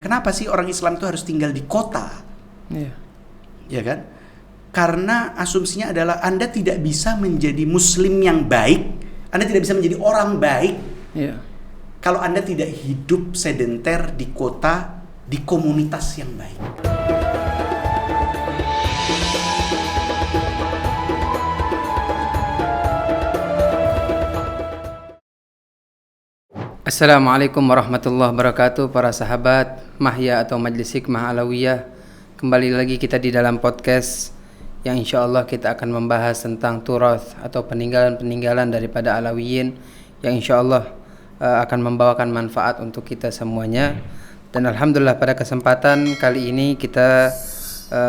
Kenapa sih orang Islam itu harus tinggal di kota? Iya. Ya kan? Karena asumsinya adalah Anda tidak bisa menjadi muslim yang baik, Anda tidak bisa menjadi orang baik, Iya. kalau Anda tidak hidup sedenter di kota, di komunitas yang baik. Assalamualaikum warahmatullahi wabarakatuh, para sahabat Mahya atau Majlis Hikmah Alawiyah. Kembali lagi kita di dalam podcast yang insya Allah kita akan membahas tentang turath atau peninggalan-peninggalan daripada Alawiyin yang insya Allah akan membawakan manfaat untuk kita semuanya. Dan Alhamdulillah pada kesempatan kali ini kita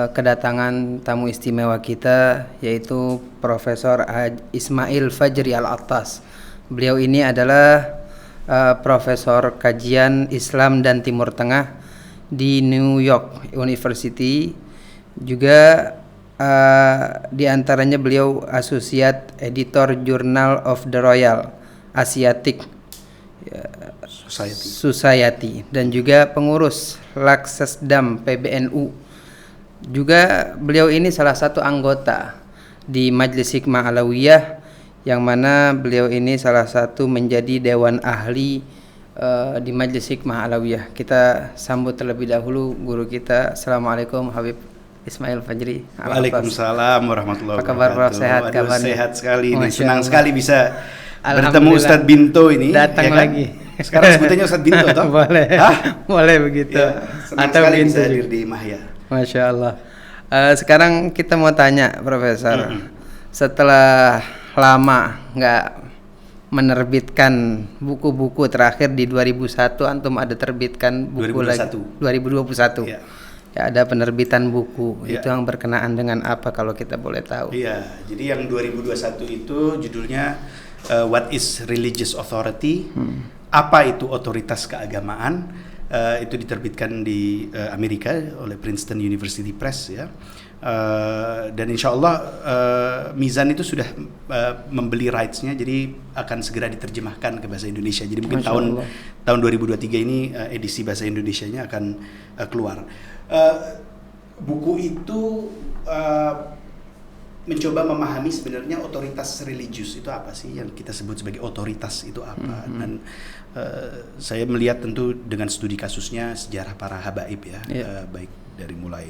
kedatangan tamu istimewa kita, yaitu Profesor Ismail Fajri Al-Attas. Beliau ini adalah Profesor Kajian Islam dan Timur Tengah di New York University. Juga di antaranya beliau Associate Editor Journal of the Royal Asiatic Society dan juga pengurus Laksesdam PBNU. Juga beliau ini salah satu anggota di Majlis Hikmah Alawiyah, yang mana beliau ini salah satu menjadi dewan ahli di Majlis Hikmah Alawiyah. Kita sambut terlebih dahulu guru kita. Assalamualaikum Habib Ismail Fajri. Waalaikumsalam warahmatullahi wabarakatuh. Apa kabar Prof? Sehat kabarnya? Sehat sekali ini. Allah. Senang sekali bisa bertemu Ustadz Binto ini. Datang ya kan? lagi. Sekarang sebutannya Ustadz Binto toh? Boleh. Hah? Boleh begitu. Ya, senang Atau sekali Bintu bisa hadir juga. di Mahya. Masya Allah. Sekarang kita mau tanya Profesor. Setelah lama nggak menerbitkan buku-buku, terakhir di 2001 antum ada terbitkan buku 2021. lagi 2021 Ya. Ya, ada penerbitan buku. Ya. Itu yang berkenaan dengan apa kalau kita boleh tahu? Iya, jadi yang 2021 itu judulnya What is Religious Authority? Apa itu otoritas keagamaan? Itu diterbitkan di Amerika oleh Princeton University Press ya. Dan insya Allah Mizan itu sudah membeli rights-nya, jadi akan segera diterjemahkan ke bahasa Indonesia. Jadi mungkin tahun 2023 ini edisi bahasa Indonesianya akan keluar. Buku itu mencoba memahami sebenarnya otoritas religius itu apa sih, yang kita sebut sebagai otoritas itu apa. Dan saya melihat tentu dengan studi kasusnya sejarah para habaib ya, baik dari mulai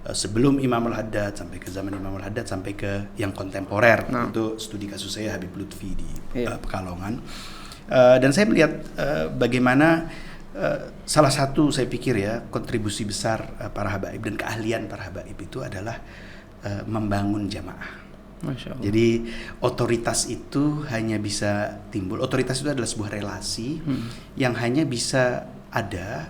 sebelum Imam Al-Haddad sampai ke zaman Imam Al-Haddad sampai ke yang kontemporer. Itu studi kasus saya Habib Lutfi di Pekalongan. Dan saya melihat bagaimana salah satu saya pikir ya kontribusi besar para habaib dan keahlian para habaib itu adalah membangun jamaah. Masya Allah. Jadi otoritas itu hanya bisa timbul. Otoritas itu adalah sebuah relasi yang hanya bisa ada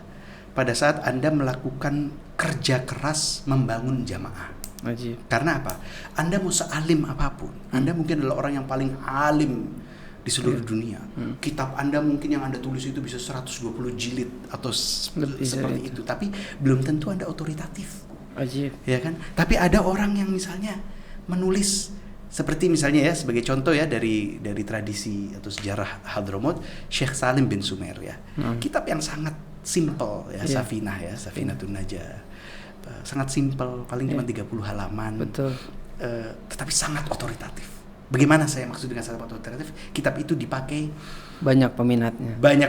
pada saat Anda melakukan kerja keras membangun jamaah. Ajib. Karena apa? Anda mau sealim apapun, Anda mungkin adalah orang yang paling alim di seluruh dunia. Kitab Anda mungkin yang Anda tulis itu bisa 120 jilid atau seperti itu. Tapi belum tentu Anda otoritatif. Ajib. Ya kan? Tapi ada orang yang misalnya menulis seperti misalnya ya, sebagai contoh ya dari tradisi atau sejarah Hadramut, Syekh Salim bin Sumer ya. Kitab yang sangat simple ya, Safinah ya, Safinatun Najah. Sangat simple, paling cuma 30 halaman. Betul. Tetapi sangat otoritatif. Bagaimana saya maksud dengan sangat otoritatif? Kitab itu dipakai Banyak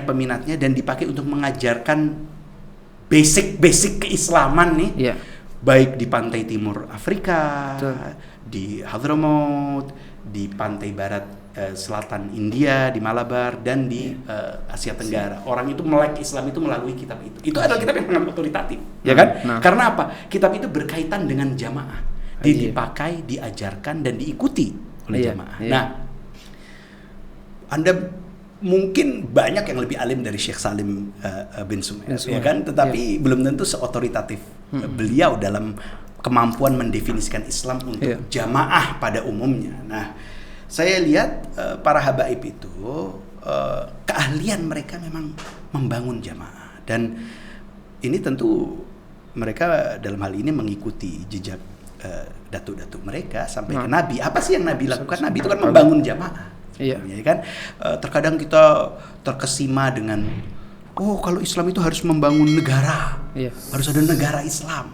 peminatnya dan dipakai untuk mengajarkan basic keislaman nih. Iya. Baik di pantai timur Afrika, Betul. di Hadramaut, di pantai barat selatan India, di Malabar, dan di Asia Tenggara. Orang itu melek Islam itu melalui kitab itu. Itu adalah kitab yang sangat otoritatif, ya kan? Karena apa? Kitab itu berkaitan dengan jamaah. Dipakai, diajarkan, dan diikuti oleh jamaah. Nah, Anda mungkin banyak yang lebih alim dari Syekh Salim bin Sumer, ya kan? Tetapi belum tentu seotoritatif beliau dalam kemampuan mendefinisikan Islam untuk jamaah pada umumnya. Nah, saya lihat para habaib itu keahlian mereka memang membangun jamaah, dan ini tentu mereka dalam hal ini mengikuti jejak datuk-datuk mereka sampai ke Nabi. Apa sih yang Nabi lakukan? Nabi itu kan membangun jamaah. Iya. Ya kan? Terkadang kita terkesima dengan oh kalau Islam itu harus membangun negara, harus ada negara Islam.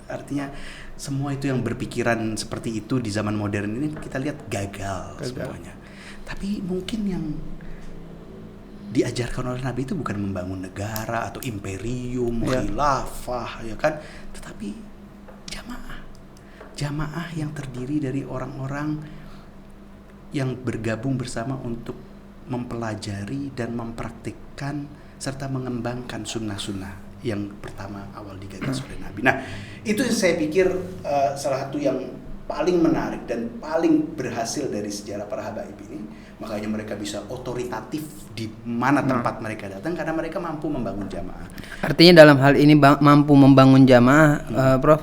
Artinya semua itu yang berpikiran seperti itu di zaman modern ini kita lihat gagal. Semuanya. Tapi mungkin yang diajarkan oleh Nabi itu bukan membangun negara atau imperium, khilafah, ya kan, tetapi jamaah yang terdiri dari orang-orang yang bergabung bersama untuk mempelajari dan mempraktikkan serta mengembangkan sunnah-sunnah yang pertama awal digagas oleh Nabi. Nah, itu saya pikir salah satu yang paling menarik dan paling berhasil dari sejarah para habaib ini. Makanya mereka bisa otoritatif di mana tempat mereka datang karena mereka mampu membangun jamaah. Artinya dalam hal ini mampu membangun jamaah, Prof.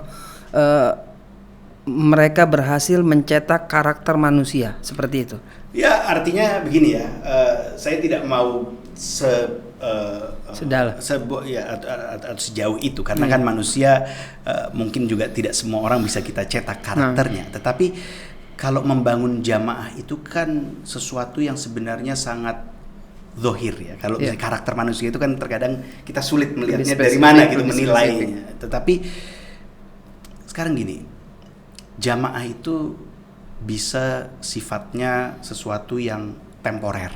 Mereka berhasil mencetak karakter manusia seperti itu. Ya, artinya begini ya. Saya tidak mau sejauh itu karena kan manusia mungkin juga tidak semua orang bisa kita cetak karakternya. Tetapi kalau membangun jamaah itu kan sesuatu yang sebenarnya sangat zohir ya. Kalau karakter manusia itu kan terkadang kita sulit melihatnya dari mana gitu menilainya. Tetapi sekarang gini, jamaah itu bisa sifatnya sesuatu yang temporer.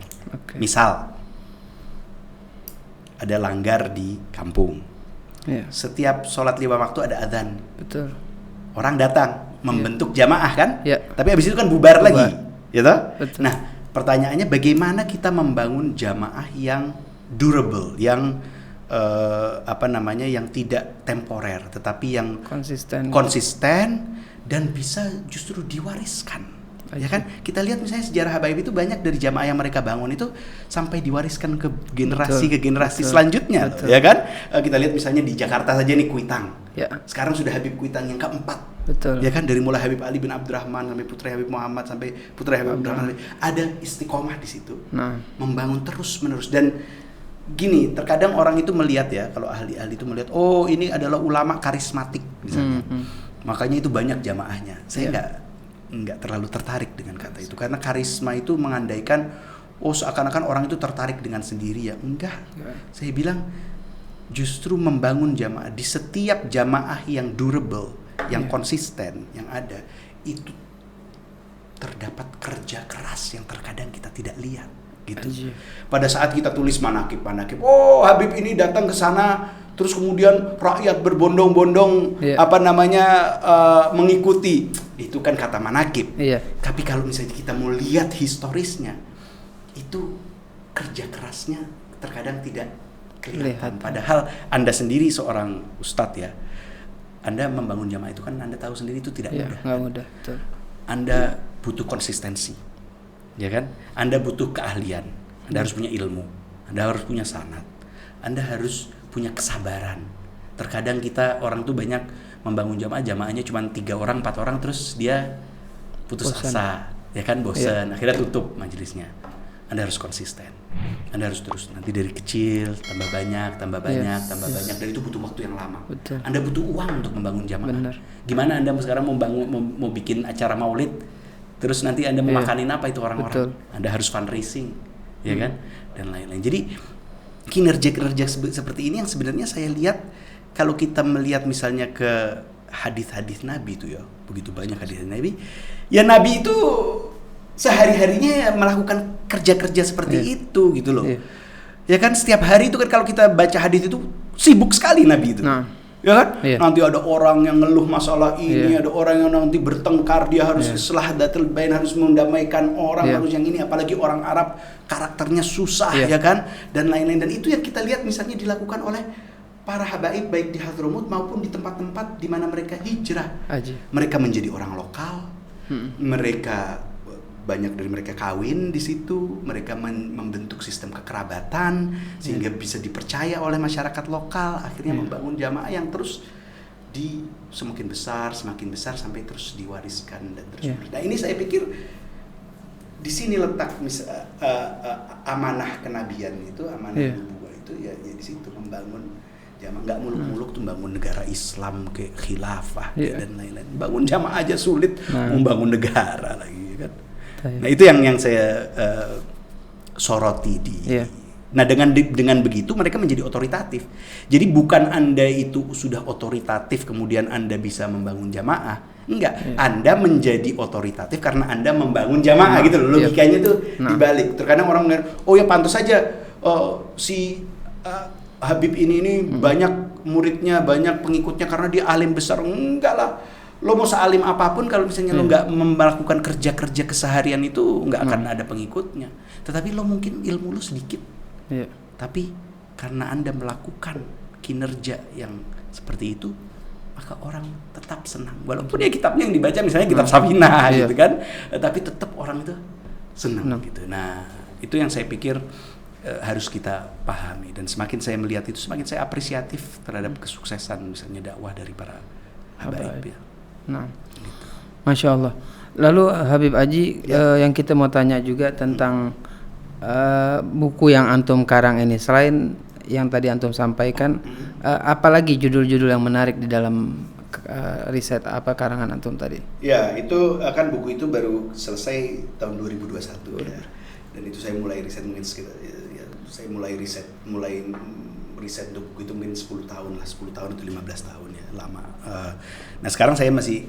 Misal ada langgar di kampung. Setiap sholat 5 waktu ada adzan. Betul. Orang datang membentuk jamaah kan? Tapi habis itu kan bubar lagi, ya toh? Nah, pertanyaannya bagaimana kita membangun jamaah yang durable, yang yang tidak temporer, tetapi yang konsisten dan bisa justru diwariskan. Ya kan? Kita lihat misalnya sejarah habaib itu banyak dari jamaah yang mereka bangun itu sampai diwariskan ke generasi selanjutnya, ya kan? Kita lihat misalnya di Jakarta saja nih Kuitang. Sekarang sudah Habib Kuitang yang keempat. Ya kan, dari mulai Habib Ali bin Abdurrahman sampai putra Habib Muhammad sampai putra Habib Abdurrahman ada istiqomah di situ. Membangun terus-menerus. Dan gini, terkadang orang itu melihat ya, kalau ahli-ahli itu melihat, oh ini adalah ulama karismatik misalnya. Makanya itu banyak jamaahnya. Saya nggak terlalu tertarik dengan kata itu karena karisma itu mengandaikan seakan-akan orang itu tertarik dengan sendiri ya. Enggak. Saya bilang justru membangun jamaah di setiap jamaah yang durable, yang konsisten, yang ada itu terdapat kerja keras yang terkadang kita tidak lihat gitu. Pada saat kita tulis manakib, Habib ini datang ke sana terus kemudian rakyat berbondong-bondong mengikuti, itu kan kata manakib. Tapi kalau misalnya kita mau lihat historisnya, itu kerja kerasnya terkadang tidak kelihatan. Padahal Anda sendiri seorang ustadz ya, Anda membangun jamaah itu kan Anda tahu sendiri itu tidak mudah. Nggak mudah. Betul. Anda butuh konsistensi, ya kan? Anda butuh keahlian, Anda harus punya ilmu, Anda harus punya sanad, Anda harus punya kesabaran. Terkadang kita orang tuh banyak membangun jamaahnya cuma 3 orang, 4 orang terus dia putus asa, ya kan, bosan, akhirnya tutup majelisnya. Anda harus konsisten, Anda harus terus, nanti dari kecil tambah banyak, dan itu butuh waktu yang lama. Anda butuh uang untuk membangun jamaah. Gimana Anda sekarang mau bikin acara maulid, terus nanti Anda mau makanin apa itu orang-orang? Anda harus fundraising, ya kan, dan lain-lain. Jadi kinerja seperti ini yang sebenarnya saya lihat kalau kita melihat misalnya ke hadis-hadis Nabi itu ya, begitu banyak hadis Nabi. Ya Nabi itu sehari-harinya melakukan kerja-kerja seperti itu gitu loh. Ya kan, setiap hari itu kan kalau kita baca hadis itu sibuk sekali Nabi itu. Ya kan? Nanti ada orang yang ngeluh masalah ini, ada orang yang nanti bertengkar, dia harus islahdatul bain, harus mendamaikan orang, harus yang ini, apalagi orang Arab karakternya susah, ya kan? Dan lain-lain. Dan itu yang kita lihat misalnya dilakukan oleh para habaib baik di Hadramut maupun di tempat-tempat di mana mereka hijrah. Mereka menjadi orang lokal. Mereka banyak dari mereka kawin di situ, mereka membentuk sistem kekerabatan sehingga bisa dipercaya oleh masyarakat lokal, akhirnya membangun jamaah yang terus semakin besar sampai terus diwariskan dan terus. Nah, ini saya pikir di sini letak amanah kenabian itu, amanah nubuwah itu ya di situ membangun jamaah, nggak muluk-muluk tuh bangun negara Islam kayak khilafah dan lain-lain. Bangun jamaah aja sulit, membangun negara lagi kan. Nah, itu yang saya soroti di Nah, dengan begitu mereka menjadi otoritatif. Jadi bukan Anda itu sudah otoritatif kemudian Anda bisa membangun jamaah. Enggak, Anda menjadi otoritatif karena Anda membangun jamaah gitu loh. Logikanya tuh dibalik. Terkadang orang bilang, "Oh ya pantas saja si Habib ini banyak muridnya, banyak pengikutnya karena dia alim besar." Enggak lah. Lo mau sealim apapun kalau misalnya lo nggak melakukan kerja-kerja keseharian itu nggak akan ada pengikutnya. Tetapi lo mungkin ilmu lo sedikit. Tapi karena Anda melakukan kinerja yang seperti itu, maka orang tetap senang. Walaupun ya kitabnya yang dibaca misalnya kitab Safinah gitu kan, tapi tetap orang itu senang gitu. Nah, itu yang saya pikir harus kita pahami, dan semakin saya melihat itu semakin saya apresiatif terhadap kesuksesan misalnya dakwah dari para habaib ya. Nah, gitu. Masya Allah. Lalu Habib Aji, yang kita mau tanya juga tentang buku yang antum karang ini, selain yang tadi antum sampaikan, apalagi judul-judul yang menarik di dalam riset karangan antum tadi? Ya, itu buku itu baru selesai tahun 2021 ya. Dan itu saya mulai riset mungkin sekitar saya mulai riset untuk buku itu mungkin 10 tahun atau 15 tahun ya, lama. Nah, sekarang saya masih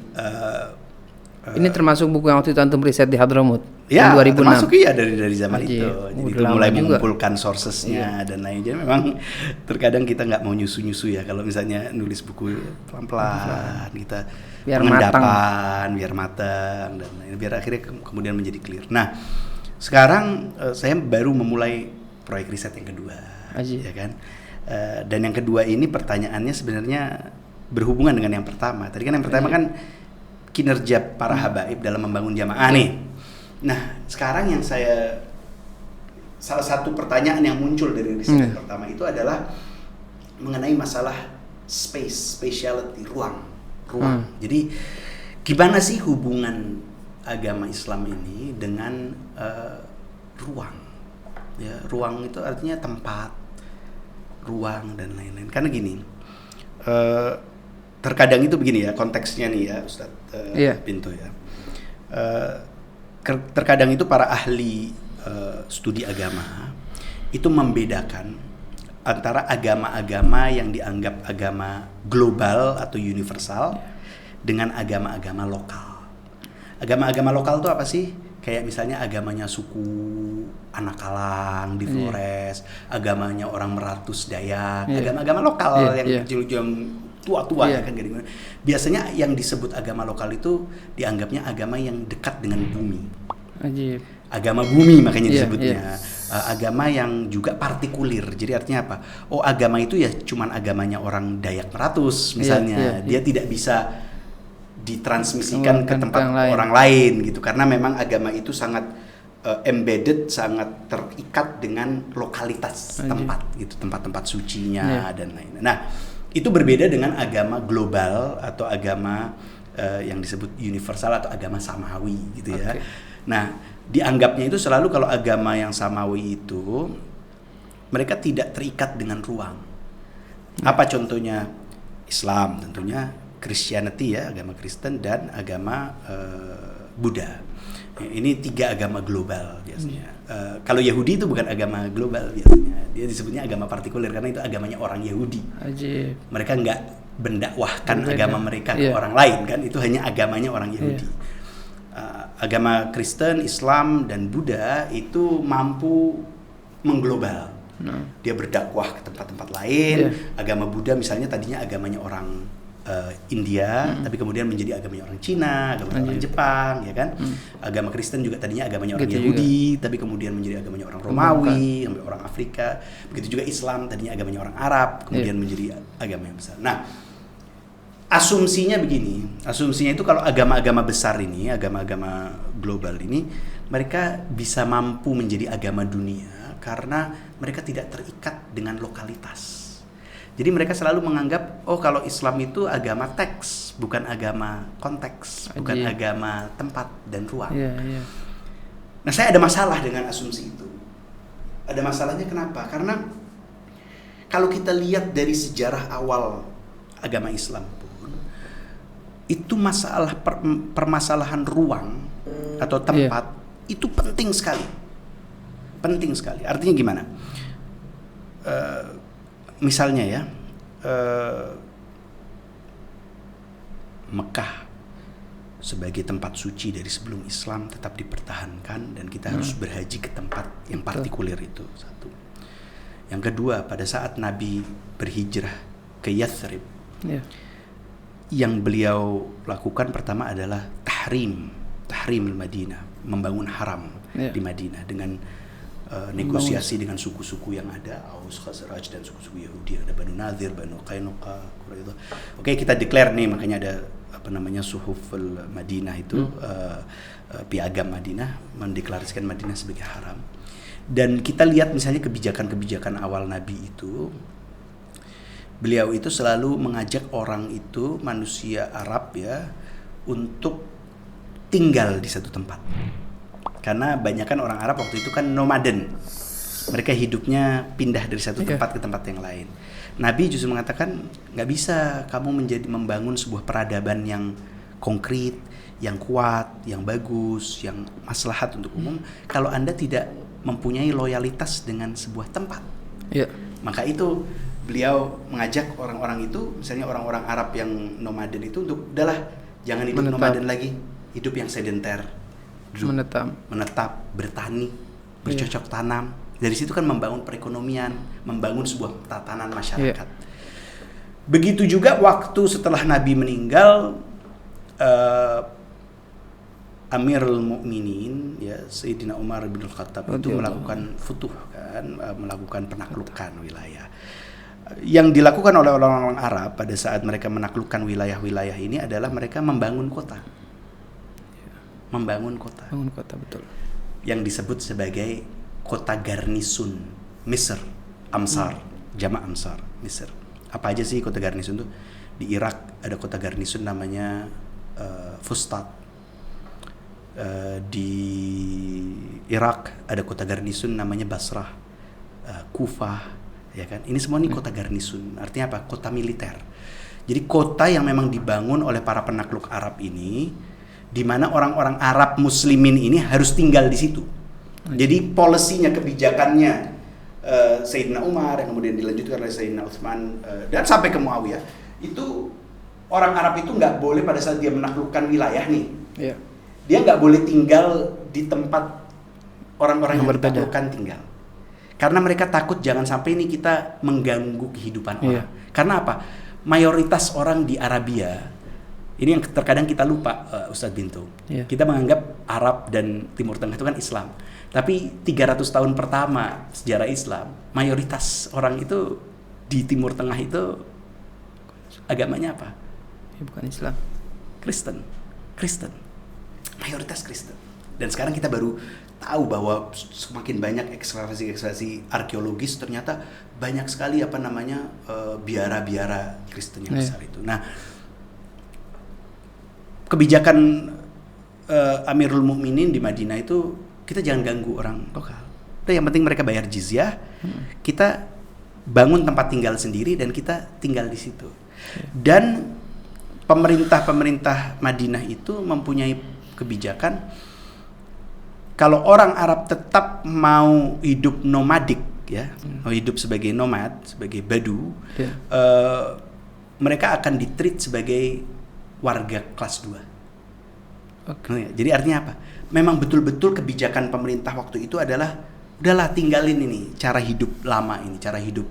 ini termasuk buku yang waktu itu antum riset di Hadramut ya, tahun 2006. Termasuk iya dari zaman itu. Jadi itu mulai mengumpulkan sourcesnya dan lainnya. Memang terkadang kita nggak mau nyusu ya kalau misalnya nulis buku pelan-pelan, kita pengendapan biar matang dan lain, biar akhirnya kemudian menjadi clear. Nah, sekarang saya baru memulai proyek riset yang kedua, ya kan? Dan yang kedua ini pertanyaannya sebenarnya berhubungan dengan yang pertama. Tadi kan yang pertama kan kinerja para habaib dalam membangun jamaah nih. Nah, sekarang yang salah satu pertanyaan yang muncul dari riset yang pertama itu adalah mengenai masalah spatiality, ruang. Jadi gimana sih hubungan agama Islam ini dengan ruang? Ya, ruang itu artinya tempat, ruang dan lain-lain. Karena gini, terkadang itu begini ya konteksnya nih ya Ustadz Pinto ya. Terkadang itu para ahli studi agama itu membedakan antara agama-agama yang dianggap agama global atau universal dengan agama-agama lokal. Agama-agama lokal itu apa sih? Kayak misalnya agamanya suku Anak-Kalang di Flores, agamanya orang Meratus Dayak, agama-agama lokal yang kecil-kecil tua-tua ya kan gitu. Biasanya yang disebut agama lokal itu dianggapnya agama yang dekat dengan bumi. Ajib. Agama bumi makanya disebutnya. Agama yang juga partikulir. Jadi artinya apa? Oh, agama itu ya cuman agamanya orang Dayak Meratus misalnya. Dia tidak bisa ditransmisikan ke tempat orang lain gitu, karena memang agama itu sangat embedded, sangat terikat dengan lokalitas tempat gitu, tempat-tempat sucinya dan lain-lain. Nah, itu berbeda dengan agama global atau agama yang disebut universal atau agama samawi gitu ya. Nah, dianggapnya itu selalu kalau agama yang samawi itu mereka tidak terikat dengan ruang. Apa contohnya? Islam tentunya, Christianity ya, agama Kristen, dan agama Buddha. Ini 3 agama global biasanya. Kalau Yahudi itu bukan agama global biasanya. Dia disebutnya agama partikuler karena itu agamanya orang Yahudi. Ajib. Mereka nggak mendakwahkan agama mereka ke orang lain kan, itu hanya agamanya orang Yahudi. Agama Kristen, Islam, dan Buddha itu mampu mengglobal. Dia berdakwah ke tempat-tempat lain. Agama Buddha misalnya tadinya agamanya orang India, tapi kemudian menjadi agamanya orang Cina, agamanya orang Jepang, ya kan? Agama Kristen juga tadinya agamanya orang Yahudi, tapi kemudian menjadi agamanya orang Romawi, orang Afrika. Begitu juga Islam, tadinya agamanya orang Arab, kemudian menjadi agama yang besar. Nah, asumsinya begini, asumsinya itu kalau agama-agama besar ini, agama-agama global ini, mereka bisa mampu menjadi agama dunia karena mereka tidak terikat dengan lokalitas. Jadi mereka selalu menganggap, oh kalau Islam itu agama teks, bukan agama konteks, bukan agama tempat dan ruang. Nah, saya ada masalah dengan asumsi itu. Ada masalahnya kenapa? Karena kalau kita lihat dari sejarah awal agama Islam pun, itu masalah permasalahan ruang atau tempat itu penting sekali. Penting sekali. Artinya gimana? misalnya ya, Mekah sebagai tempat suci dari sebelum Islam tetap dipertahankan dan kita harus berhaji ke tempat yang partikuler itu, satu. Yang kedua, pada saat Nabi berhijrah ke Yathrib, yang beliau lakukan pertama adalah tahrim al-Madinah, membangun haram di Madinah dengan negosiasi dengan suku-suku yang ada, Aus, Khazraj dan suku-suku Yahudi, ada Banu Nadir, Banu Qainuqa, Quraidah. Oke, kita declare nih, makanya ada Suhuf al-Madinah itu, piagam Madinah mendeklarasikan Madinah sebagai haram. Dan kita lihat misalnya kebijakan-kebijakan awal Nabi itu, beliau itu selalu mengajak orang itu, manusia Arab ya, untuk tinggal di satu tempat. Karena banyak kan orang Arab waktu itu kan nomaden. Mereka hidupnya pindah dari satu tempat ke tempat yang lain. Nabi justru mengatakan, nggak bisa kamu membangun sebuah peradaban yang konkret, yang kuat, yang bagus, yang maslahat untuk umum, kalau Anda tidak mempunyai loyalitas dengan sebuah tempat. Maka itu beliau mengajak orang-orang itu, misalnya orang-orang Arab yang nomaden itu, untuk udahlah jangan hidup nomaden lagi, hidup yang sedenter, menetap, bertani, bercocok tanam. Dari situ kan membangun perekonomian, membangun sebuah tatanan masyarakat. Begitu juga waktu setelah Nabi meninggal, Amirul Mukminin ya Sayyidina Umar bin Khattab itu melakukan futuh kan, melakukan penaklukan wilayah. Yang dilakukan oleh orang-orang Arab pada saat mereka menaklukkan wilayah-wilayah ini adalah mereka membangun kota. Membangun kota. Bangun kota, betul. Yang disebut sebagai kota garnisun Misr, Amsar, jamak Amsar, Misr. Apa aja sih kota garnisun itu? Di Irak ada kota garnisun namanya Fustat. Di Irak ada kota garnisun namanya Basrah, Kufah, ya kan? Ini semua nih kota garnisun. Artinya apa? Kota militer. Jadi kota yang memang dibangun oleh para penakluk Arab ini, di mana orang-orang Arab Muslimin ini harus tinggal di situ. Jadi polisinya, kebijakannya Sayyidina Umar yang kemudian dilanjutkan oleh Sayyidina Utsman dan sampai ke Muawiyah, itu orang Arab itu nggak boleh pada saat dia menaklukkan wilayah nih, dia nggak boleh tinggal di tempat orang-orang yang ditaklukkan tinggal, karena mereka takut jangan sampai ini kita mengganggu kehidupan orang. Karena apa? Mayoritas orang di Arabia ini yang terkadang kita lupa, Ustadz Bintu. Kita menganggap Arab dan Timur Tengah itu kan Islam. Tapi 300 tahun pertama sejarah Islam, mayoritas orang itu di Timur Tengah itu agamanya apa? Bukan Islam. Kristen. Mayoritas Kristen. Dan sekarang kita baru tahu bahwa semakin banyak ekskavasi arkeologis, ternyata banyak sekali biara-biara Kristen yang besar itu. Nah, kebijakan Amirul Mukminin di Madinah itu, kita jangan ganggu orang lokal. Udah, yang penting mereka bayar jizyah, kita bangun tempat tinggal sendiri dan kita tinggal di situ. Dan pemerintah Madinah itu mempunyai kebijakan, kalau orang Arab tetap mau hidup nomadik ya, mau hidup sebagai nomad, sebagai badu, mereka akan ditreat sebagai warga kelas 2. Jadi artinya apa? Memang betul-betul kebijakan pemerintah waktu itu adalah, udahlah tinggalin ini cara hidup lama ini, cara hidup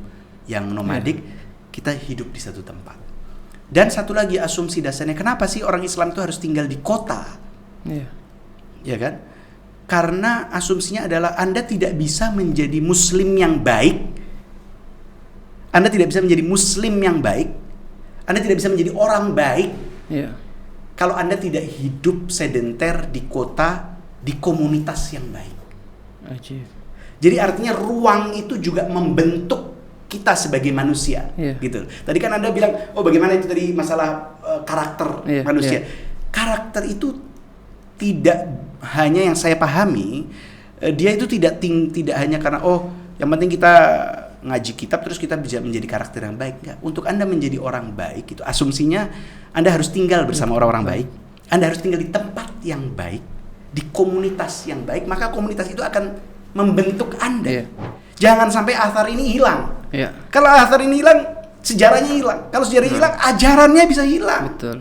yang nomadik, kita hidup di satu tempat. Dan satu lagi asumsi dasarnya, kenapa sih orang Islam itu harus tinggal di kota? Ya kan? Karena asumsinya adalah Anda tidak bisa menjadi muslim yang baik. Anda tidak bisa menjadi muslim yang baik. Anda tidak bisa menjadi orang baik. Kalau Anda tidak hidup sedenter di kota, di komunitas yang baik. Jadi artinya ruang itu juga membentuk kita sebagai manusia, gitu. Tadi kan Anda bilang, bagaimana itu tadi masalah karakter manusia. Karakter itu tidak hanya yang saya pahami, dia itu tidak hanya karena yang penting kita ngaji kitab terus kita bisa menjadi karakter yang baik. Enggak. Untuk Anda menjadi orang baik itu asumsinya Anda harus tinggal bersama orang-orang baik. Anda harus tinggal di tempat yang baik, di komunitas yang baik, maka komunitas itu akan membentuk Anda. Jangan sampai asar ini hilang. Iya. Kalau athar ini hilang, sejarahnya hilang. Kalau sejarahnya hilang, ajarannya bisa hilang. Betul.